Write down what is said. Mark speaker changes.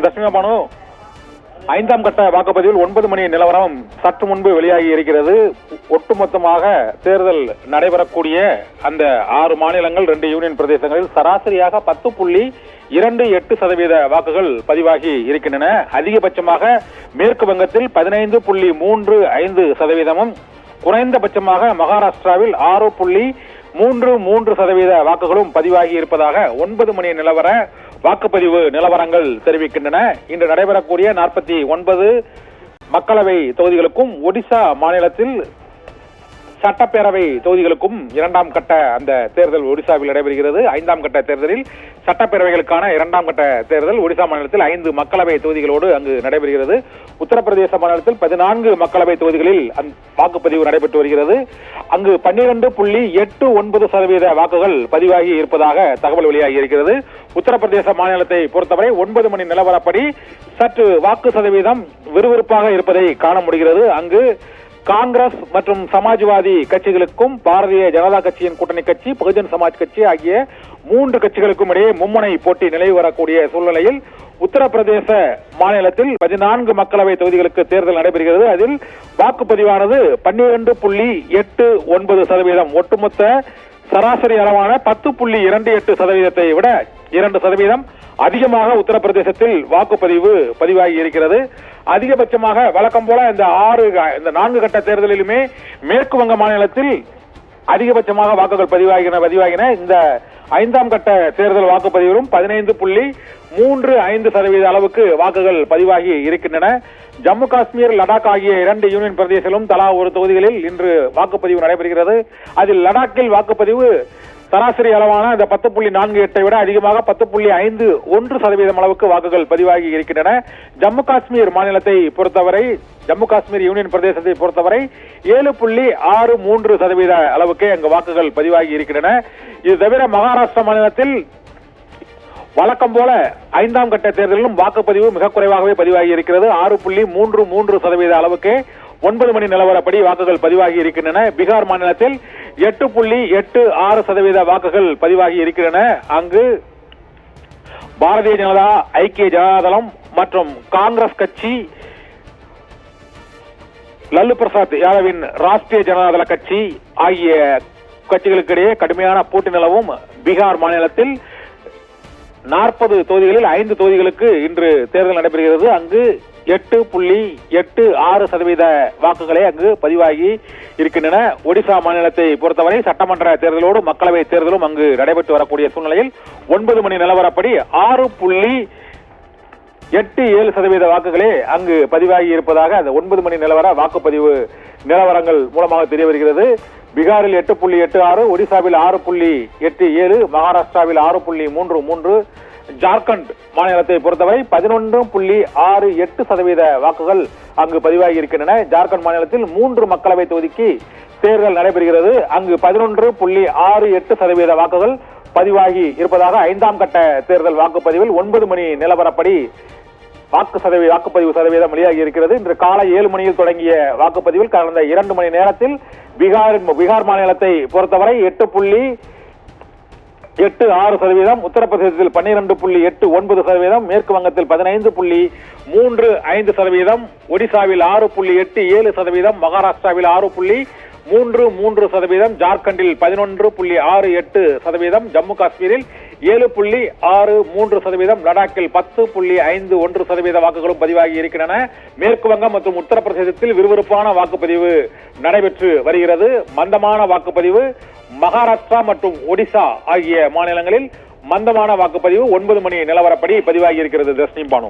Speaker 1: தர்ஷினபானு, ஐந்தாம் கட்ட வாக்குப்பதிவில் 9 மணி நிலவரம் சற்று முன்பு வெளியாகி இருக்கிறது. ஒட்டுமொத்தமாக தேர்தல் நடைபெறக்கூடிய அந்த 6 மாநிலங்கள் 2 யூனியன் பிரதேசங்களில் சராசரியாக 10.28% வாக்குகள் பதிவாகி இருக்கின்றன. அதிகபட்சமாக மேற்கு வங்கத்தில் 15.35%, குறைந்தபட்சமாக மகாராஷ்டிராவில் 6.33% வாக்குகளும் பதிவாகி இருப்பதாக 9 மணி நிலவர வாக்குப்பதிவு நிலவரங்கள் தெரிவிக்கின்றன. இன்று நடைபெறக்கூடிய 49 மக்களவை தொகுதிகளுக்கும் ஒடிசா மாநிலத்தில் சட்டப்பேரவை தொகுதிகளுக்கும் 2ஆம் கட்ட அந்த தேர்தல் ஒடிசாவில் நடைபெறுகிறது. 5ஆம் கட்ட தேர்தலில் சட்டப்பேரவைகளுக்கான 2ஆம் கட்ட தேர்தல் ஒடிசா மாநிலத்தில் 5 மக்களவை தொகுதிகளோடு அங்கு நடைபெறுகிறது. உத்தரப்பிரதேச மாநிலத்தில் 14 மக்களவை தொகுதிகளில் வாக்குப்பதிவு நடைபெற்று வருகிறது. அங்கு 12.89% வாக்குகள் பதிவாகி இருப்பதாக தகவல் வெளியாகி இருக்கிறது. உத்தரப்பிரதேச மாநிலத்தை பொறுத்தவரை 9 மணி நிலவரப்படி சற்று வாக்கு சதவீதம் விறுவிறுப்பாக இருப்பதை காண முடிகிறது. அங்கு காங்கிரஸ் மற்றும் சமாஜ்வாதி கட்சிகளுக்கும் பாரதிய ஜனதா கட்சியின் கூட்டணி கட்சி, பகுஜன் சமாஜ் கட்சி ஆகிய 3 கட்சிகளுக்கும் இடையே மும்முனை போட்டி நிலவி வரக்கூடிய சூழ்நிலையில் உத்தரப்பிரதேச மாநிலத்தில் 14 மக்களவை தொகுதிகளுக்கு தேர்தல் நடைபெறுகிறது. அதில் வாக்குப்பதிவானது 12.89%, ஒட்டுமொத்த சராசரி அளவான 10.28%-ஐ விட 2% அதிகமாக உத்தரப்பிரதேசத்தில் வாக்குப்பதிவு பதிவாகி இருக்கிறது. அதிகபட்சமாக வழக்கம் போல இந்த 4 கட்ட தேர்தலிலுமே மேற்கு வங்க மாநிலத்தில் அதிகபட்சமாக வாக்குகள் பதிவாகின. இந்த 5ஆம் கட்ட தேர்தல் வாக்குப்பதிவிலும் 15.35% அளவுக்கு வாக்குகள் பதிவாகி இருக்கின்றன. ஜம்மு காஷ்மீர், லடாக் ஆகிய 2 யூனியன் பிரதேசங்களும் தலா ஒரு தொகுதிகளில் இன்று வாக்குப்பதிவு நடைபெறுகிறது. அதில் லடாக்கில் வாக்குப்பதிவு சராசரி அளவான இந்த 10.48 விட அதிகமாக 10.51% அளவுக்கு வாக்குகள் பதிவாகி இருக்கின்றன. ஜம்மு காஷ்மீர் மாநிலத்தை பொறுத்தவரை, ஜம்மு காஷ்மீர் யூனியன் பிரதேசத்தை பொறுத்தவரை 7.63% அளவுக்கே அங்கு வாக்குகள் பதிவாகி இருக்கின்றன. இது தவிர மகாராஷ்டிரா மாநிலத்தில் வழக்கம் போல 5ஆம் கட்ட தேர்தலிலும் வாக்குப்பதிவு மிக குறைவாகவே பதிவாகி இருக்கிறது. 6.33% அளவுக்கு 9 மணி நிலவரப்படி வாக்குகள் பதிவாகி இருக்கின்றன. பீகார் மாநிலத்தில் 8.86% வாக்குகள் பதிவாகி இருக்கின்றன. அங்கு பாரதிய ஜனதா, ஐக்கிய ஜனதாதளம் மற்றும் காங்கிரஸ் கட்சி, லல்லு பிரசாத் யாதவின் ராஷ்டிரிய ஜனதாதள கட்சி ஆகிய கட்சிகளுக்கிடையே கடுமையான போட்டி நிலவும் பீகார் மாநிலத்தில் 40 தொகுதிகளில் 5 தொகுதிகளுக்கு இன்று தேர்தல் நடைபெறுகிறது. அங்கு 8.86% வாக்குகளே அங்கு பதிவாகி இருக்கின்றன. ஒடிசா மாநிலத்தை பொறுத்தவரை சட்டமன்ற தேர்தலோடு மக்களவை தேர்தலும் அங்கு நடைபெற்று வரக்கூடிய சூழ்நிலையில் 9 மணி நிலவரப்படி 6.87% வாக்குகளே அங்கு பதிவாகி இருப்பதாக அந்த 9 மணி நிலவர வாக்குப்பதிவு நிலவரங்கள் மூலமாக தெரிய வருகிறது. பீகாரில் 8.86, ஒடிசாவில் 6.87, மகாராஷ்டிராவில் 6.33, ஜார்க்கண்ட் மாநிலத்தை பொறுத்தவரை 11.68% வாக்குகள் அங்கு பதிவாகி இருக்கின்றன. ஜார்க்கண்ட் மாநிலத்தில் 3 மக்களவை தொகுதிக்கு தேர்தல் நடைபெறுகிறது. அங்கு 11.68% வாக்குகள் பதிவாகி இருப்பதாக 5ஆம் கட்ட தேர்தல் வாக்குப்பதிவில் 9 மணி நிலவரப்படி வாக்குப்பதிவு சதவீதம் வெளியாகி இருக்கிறது. இன்று காலை 7 மணியில் தொடங்கிய வாக்குப்பதிவில் கடந்த 2 மணி நேரத்தில் பீகார் மாநிலத்தை பொறுத்தவரை 8.86%, உத்தரப்பிரதேசத்தில் 12.89%, மேற்கு வங்கத்தில் 15.35%, ஒடிசாவில் 6.87%, மகாராஷ்டிராவில் 6.33%, ஜார்க்கண்டில் 11.68%, ஜம்மு காஷ்மீரில் 7.63%, லடாக்கில் 10.51% வாக்குகளும் பதிவாகி இருக்கின்றன. மேற்கு வங்கம் மற்றும் உத்தரப்பிரதேசத்தில் விறுவிறுப்பான வாக்குப்பதிவு நடைபெற்று வருகிறது. மந்தமான வாக்குப்பதிவு மகாராஷ்டிரா மற்றும் ஒடிசா ஆகிய மாநிலங்களில் மந்தமான வாக்குப்பதிவு 9 மணி நிலவரப்படி பதிவாகி இருக்கிறது. தர்ஷினி பானு.